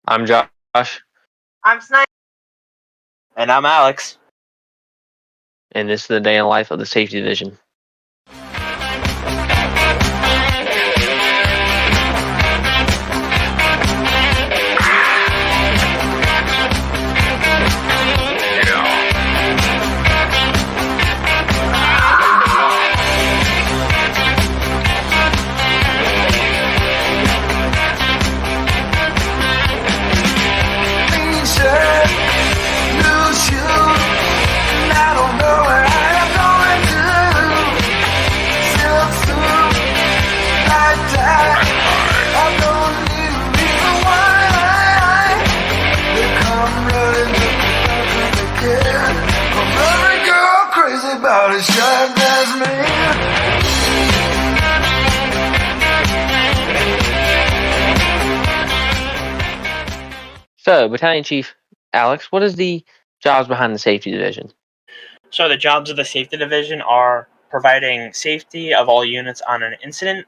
I'm Josh. I'm Snipe. And I'm Alex. And this is the day in the life of the safety division. So, Battalion Chief Alex, what is the jobs behind the safety division? So the jobs of the safety division are providing safety of all units on an incident,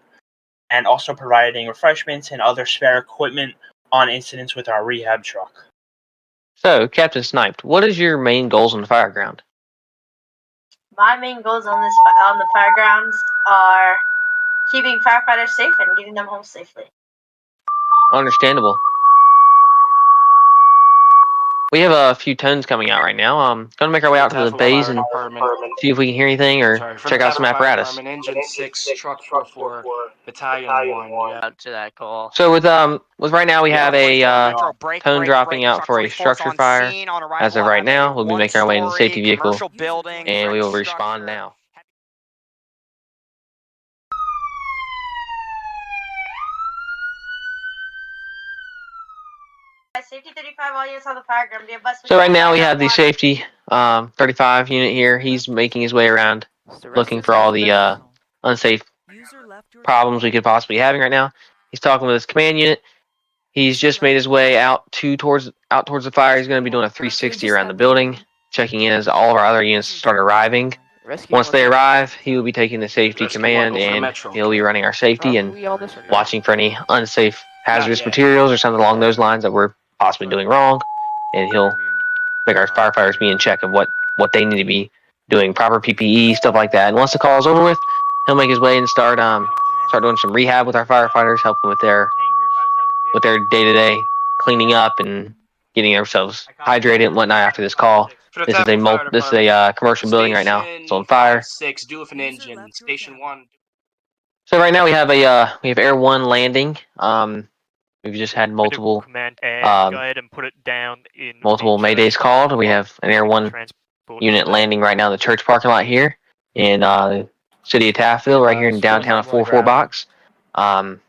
and also providing refreshments and other spare equipment on incidents with our rehab truck. So, Captain Sniped, what is your main goals on the fireground? My main goals on the firegrounds are keeping firefighters safe and getting them home safely. Understandable. We have a few tones coming out right now. Going to make our way out to the base and see if we can hear anything or check out some apparatus. Engine 6, truck 44, battalion 1. Yeah, to that call. So with right now we have a tone dropping out for a structure fire. As of right now, we'll be making our way into the safety vehicle, and we will respond now. Safety 35 all units on the fireground. So right now we have the safety 35 unit here. He's making his way around, looking for all the unsafe problems we could possibly be having right now. He's talking with his command unit. He's just made his way out towards the fire. He's going to be doing a 360 around the building, checking in as all of our other units start arriving. Once they arrive, he will be taking the safety command, and he'll be running our safety and watching for any unsafe hazardous materials or something along those lines that we're possibly doing wrong, and he'll make our firefighters be in check of what they need to be doing, proper PPE, stuff like that. And once the call is over with, he'll make his way and start doing some rehab with our firefighters, helping with their day-to-day cleaning up and getting ourselves hydrated and whatnot after this call. This is a commercial building right now. It's on fire. 6, due with an engine, station 1. So right now we have Air 1 landing. We've just had multiple go ahead and put it down in multiple maydays called. We have an Air 1 unit landing right now in the church parking lot here in the city of Taftville, right here in downtown 44 box. Air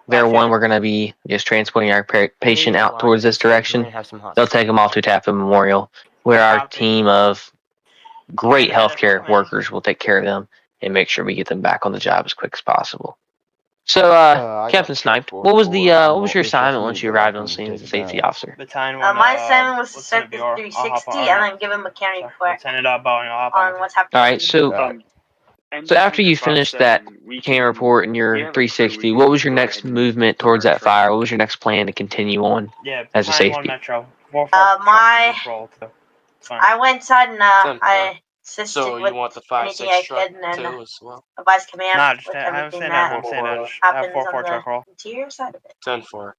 1, we're going to be just transporting our patient out towards this direction. They'll take them off to Taftville Memorial, where our team of great healthcare workers will take care of them and make sure we get them back on the job as quick as possible. So, Captain Sniped, what was your assignment once you arrived on scene as a safety officer? My assignment was to start the 360 and then give him a county report on what's happening. All right, so after you finished that county report and your 360, what was your next movement towards that fire? What was your next plan to continue on as a safety? I went inside and I assisted with want the anything I could, and then advised command with everything that happens on the interior side of it. 10-4. All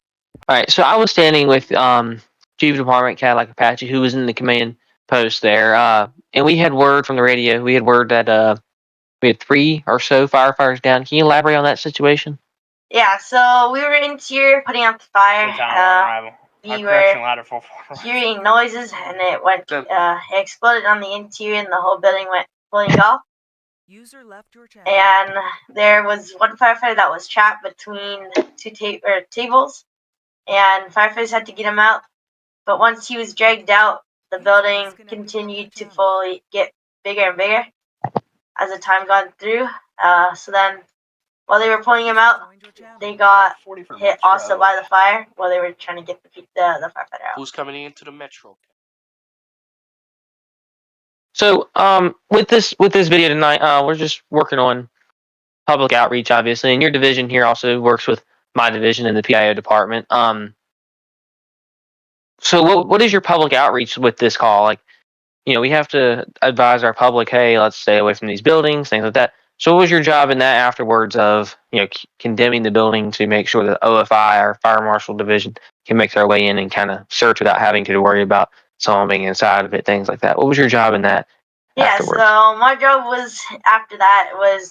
right, so I was standing with Chief of Department Cadillac Apache, who was in the command post there, and we had word from the radio. We had word that we had 3 or so firefighters down. Can you elaborate on that situation? Yeah, so we were interior putting out the fire. We were hearing noises, and it exploded on the interior, and the whole building went fully off. And there was one firefighter that was trapped between 2 tables, and firefighters had to get him out. But once he was dragged out, the building continued to fully get bigger and bigger as the time gone through. So then, while they were pulling him out, they got hit also by the fire while they were trying to get the firefighter out. Who's coming into the metro? So, with this video tonight, we're just working on public outreach, obviously, and your division here also works with my division in the PIO department. So what is your public outreach with this call? Like, we have to advise our public, hey, let's stay away from these buildings, things like that. So what was your job in that afterwards of, condemning the building to make sure that OFI, our Fire Marshal Division, can make their way in and kind of search without having to worry about someone being inside of it, things like that? What was your job in that afterwards? So my job was, after that, was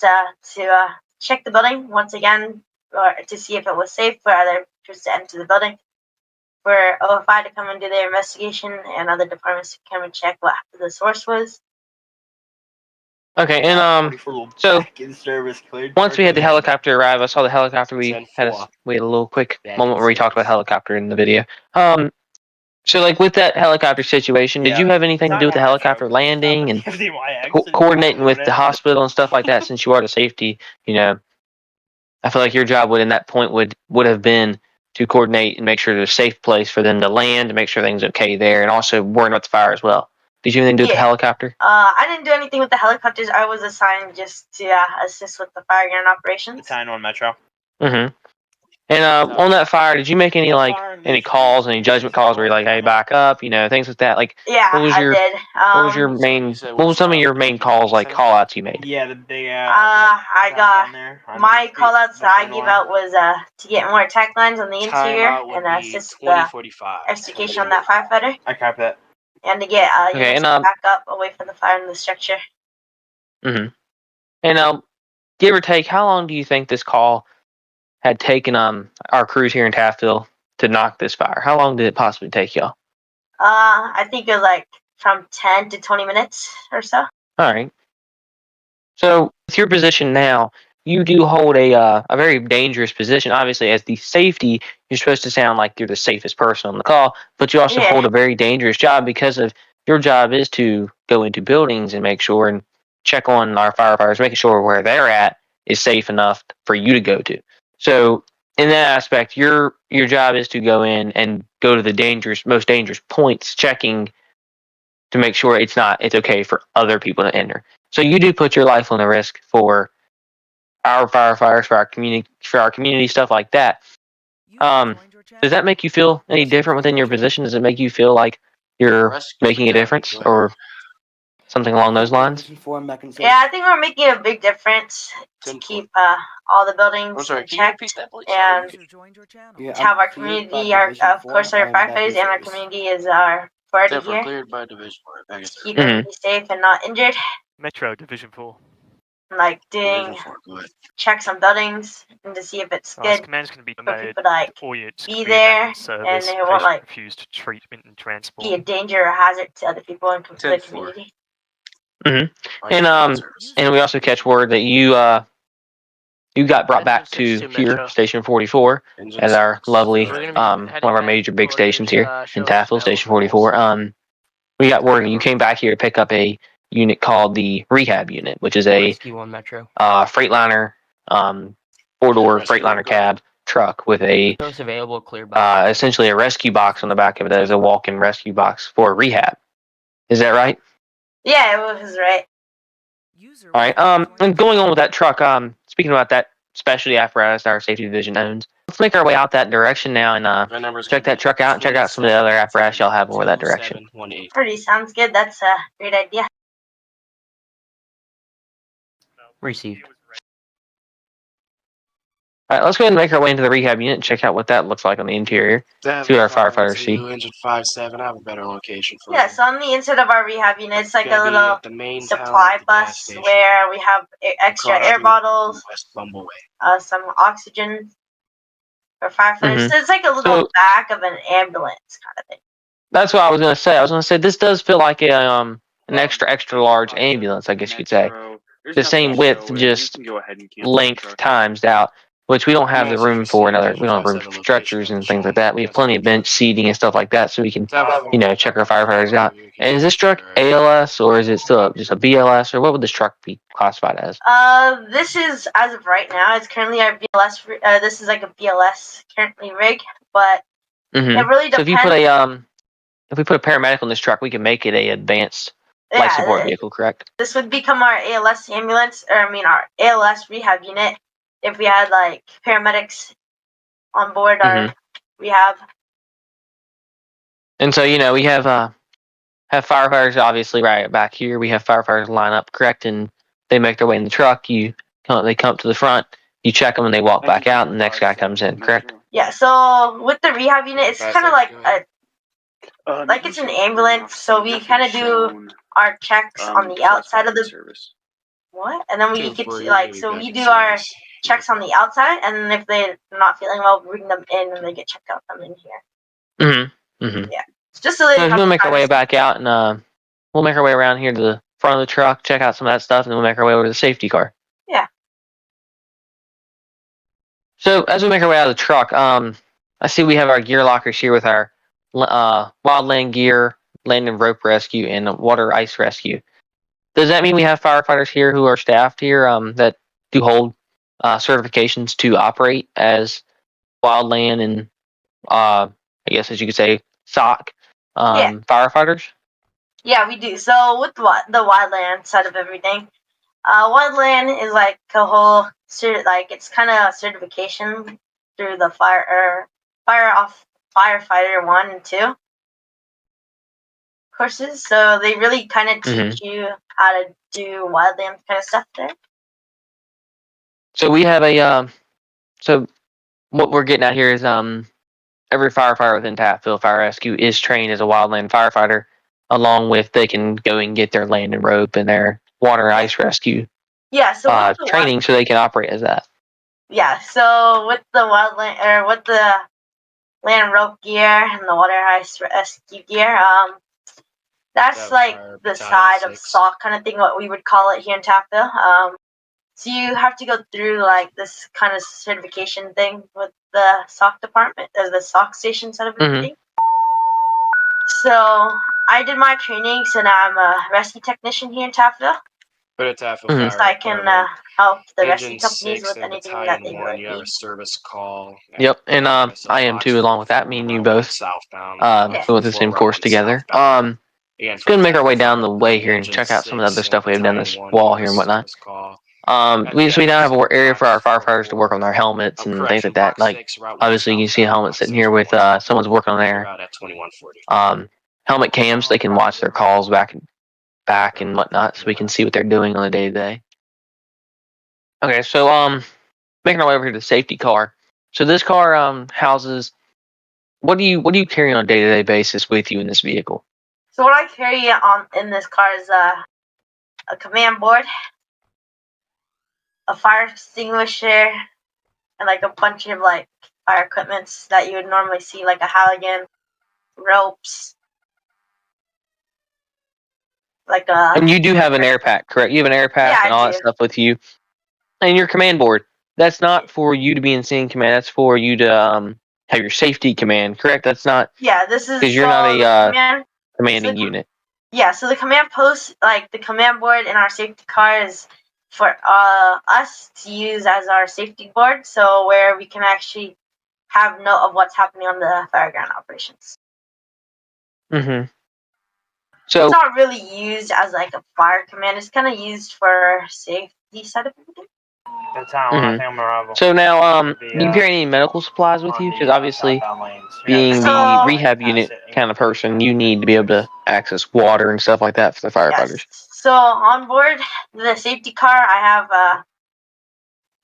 to check the building once again, or to see if it was safe for other troops to enter the building, for OFI to come and do their investigation, and other departments to come and check what the source was. Okay, and so once we had the helicopter arrive, I saw the helicopter. We had a little quick moment where we talked about helicopter in the video. So like with that helicopter situation, did you have anything to do with the helicopter landing and coordinating with the hospital and stuff like that? Since you are the safety, I feel like your job in that point would have been to coordinate and make sure there's a safe place for them to land, to make sure things okay there, and also worrying about the fire as well. Did you have anything to do with the helicopter? I didn't do anything with the helicopters. I was assigned just to assist with the fire ground operations. Battalion 1 Metro. Mm-hmm. And on that fire, did you make any calls, any judgment calls where you're like, hey, back up, things like that? Like, yeah, I did. What was some of your main calls, like call outs you made? Yeah, the big. I got my call outs that I gave out was to get more attack lines on the interior and assist the extrication on that firefighter. I copy that. And to get units back up away from the fire and the structure. Mm-hmm. And give or take, how long do you think this call had taken our crews here in Taftville to knock this fire? How long did it possibly take y'all? I think it was from 10 to 20 minutes or so. All right. So with your position now, you do hold a very dangerous position. Obviously, as the safety, you're supposed to sound like you're the safest person on the call, but you also hold a very dangerous job because of your job is to go into buildings and make sure and check on our firefighters, making sure where they're at is safe enough for you to go to. So in that aspect, your job is to go in and go to the most dangerous points, checking to make sure it's okay for other people to enter. So you do put your life on the risk for our firefighters, for our community, stuff like that. Does that make you feel any different within your position? Does it make you feel like you're making a difference or something along those lines? Yeah, I think we're making a big difference to keep all the buildings checked and to have our community, of course, our firefighters and our community is our priority here. To keep everybody safe and not injured. Metro Division 4. Doing checks on buildings and to see if it's good command's going to be for people to be there and they won't refused treatment and transport. be a danger or hazard to other people in the community. Mm-hmm. And we also catch word that you got brought back to here, Station 44, as our lovely one of our major big stations here in Taftville, Station 44. We got word that you came back here to pick up a unit called the Rehab Unit, which is a Freightliner, 4-door Freightliner cab truck with a essentially a rescue box on the back of it. That is a walk-in rescue box for rehab. Is that right? Yeah, it was right. All right. And going on with that truck, speaking about that specialty apparatus that our safety division owns, let's make our way out that direction now and check that truck out and check out some of the other apparatus y'all have over that direction. Pretty sounds good. That's a great idea. Received. All right, let's go ahead and make our way into the rehab unit and check out what that looks like on the interior. See what our firefighters see. Engine 5-7, I have a better location for so on the inside of our rehab unit, it's like a little supply bus where we have extra air bottles, some oxygen for firefighters. So it's like a little back of an ambulance kind of thing. That's what I was going to say. I was going to say this does feel like an extra large ambulance, I guess you could say. The same width, just length times out, which we don't have the room for. We don't have room for stretchers and things like that. We have plenty of bench seating and stuff like that, so we can, check our firefighters out. And is this truck ALS or is it still just a BLS, or what would this truck be classified as? This is, as of right now, it's currently our BLS. This is like a BLS currently rig, but it really depends. So if we put a paramedic on this truck, we can make it a advanced life support vehicle, correct? This would become our ALS ambulance, our ALS rehab unit. If we had paramedics on board our rehab. And so we have firefighters obviously right back here. We have firefighters line up, correct, and they make their way in the truck. They come up to the front. You check them, and they walk back out, and the next guy comes in, correct? Yeah. So with the rehab unit, it's kind of like it's an ambulance. So we kind of do our checks on the outside of the what, and then we get to so we do our checks on the outside, and then if they're not feeling well, we bring them in and they get checked out from in here. Yeah. Just so they we'll make our way back out, and we'll make our way around here to the front of the truck, check out some of that stuff, and then we'll make our way over to the safety car. Yeah. So as we make our way out of the truck, I see we have our gear lockers here with our wildland gear, land and rope rescue, and water ice rescue. Does that mean we have firefighters here who are staffed here that do hold certifications to operate as wildland and I guess as you could say SOC firefighters? Yeah, we do. So with the wildland side of everything, wildland is like a whole it's kind of certification through the firefighter 1 and 2 courses. So they really kind of teach you how to do wildland kind of stuff there. So we have a so what we're getting at here is every firefighter within Taftville Fire Rescue is trained as a wildland firefighter, along with they can go and get their land and rope and their water ice rescue training so they can operate as that. Yeah, so with the wildland with the land rope gear and the water ice rescue gear, that's like the side of SOC kind of thing, what we would call it here in Taftville. So you have to go through like this kind of certification thing with the SOC department, as the SOC station side of everything. So I did my training, so now I'm a rescue technician here in Taftville. But at Taftville So I can help the rescue companies with anything that they really you have a need. service call. Yep, and I am too, along with that. Me and you both southbound. go with the same course together. It's gonna make our way down the way here and check out some of the other stuff we have down this wall here and whatnot. We now have an area for our firefighters to work on their helmets and things like that. Like obviously you can see a helmet sitting here with someone's working on their helmet cams. They can watch their calls back and whatnot, so we can see what they're doing on a day-to-day. Okay, so making our way over here to the safety car. So this car houses what do you carry on a day-to-day basis with you in this vehicle? So what I carry in this car is a command board, a fire extinguisher, and like a bunch of like fire equipments that you would normally see, like a halogen, ropes, like a. And you do have an air pack, correct? You have an air pack and all that stuff with you, and your command board. That's not for you to be in scene command. That's for you to have your safety command, correct? That's not. Yeah, this is because you're not a commanding unit. Yeah, so the command post, like the command board in our safety car, is for us to use as our safety board, so where we can actually have note of what's happening on the fireground operations. So it's not really used as like a fire command. It's kind of used for safety side of everything. So now, do you carry any medical supplies with you? Because obviously, being the rehab unit kind of person, you need to be able to access water and stuff like that for the firefighters. Yes. So on board the safety car, I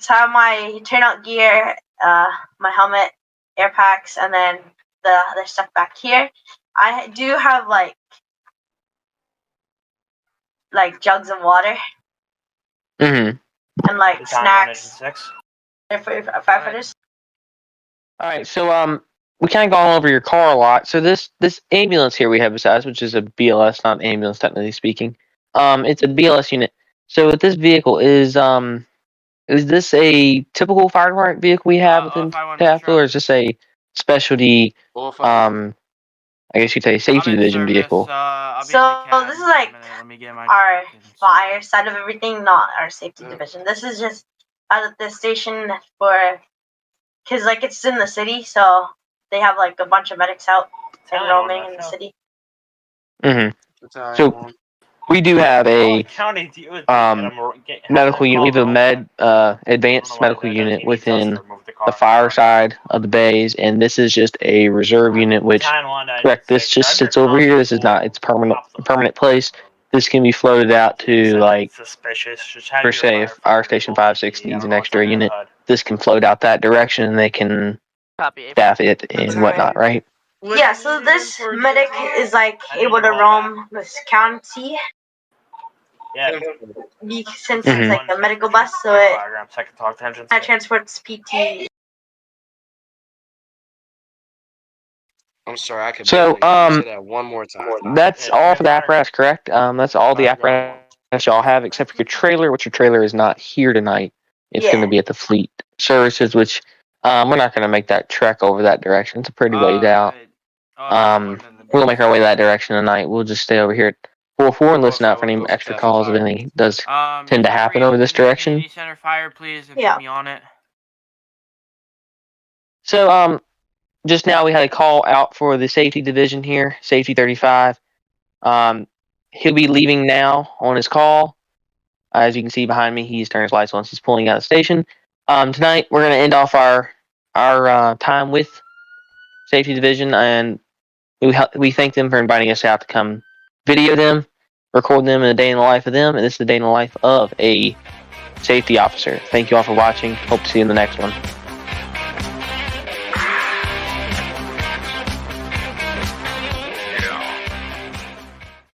have my turnout gear, my helmet, air packs, and then the other stuff back here. I do have like jugs of water. And like snacks for firefighters. All right, so we kind of gone over your car a lot. So this ambulance here we have beside us, which is a BLS, not an ambulance technically speaking. It's a BLS unit. So with this vehicle is this a typical fire department vehicle we have within Taftville, or is this a specialty? I guess you'd say safety division vehicle. So this is like our fire side of everything, not our safety division. This is just at the station because like it's in the city, so they have like a bunch of medics out and roaming in the city. So We do have a county do with medical unit. We have a advanced medical unit within the fire side of the bays, and this is just a reserve unit. Which, correct, this just sits over here. This is not its permanent place. This can be floated out to, like, per se, if our station 560 needs an extra unit, this can float out that direction, and they can staff it and whatnot, right? Yeah, so this medic is like able to roam this county Yeah. since it's like a medical bus, so it transports PT. I'm sorry, I could So, say that one more time. That's all for the apparatus, correct? That's all the apparatus y'all have, except for your trailer, which your trailer is not here tonight. It's going to be at the fleet services, which we're not going to make that trek over that direction. It's a pretty ways out. We'll make our way that direction tonight. We'll just stay over here at 4-4 and listen out for any extra calls if anything does tend to happen over this direction. Center fire, please, and Yeah. put me on it. So, just now we had a call out for the safety division here, safety 35. He'll be leaving now on his call. As you can see behind me, he's turned his lights on. He's pulling out of the station. Tonight we're going to end off our time with safety division, and we thank them for inviting us out to come video them, record them in a day in the life of them, and this is the day in the life of a safety officer. Thank you all for watching. Hope to see you in the next one.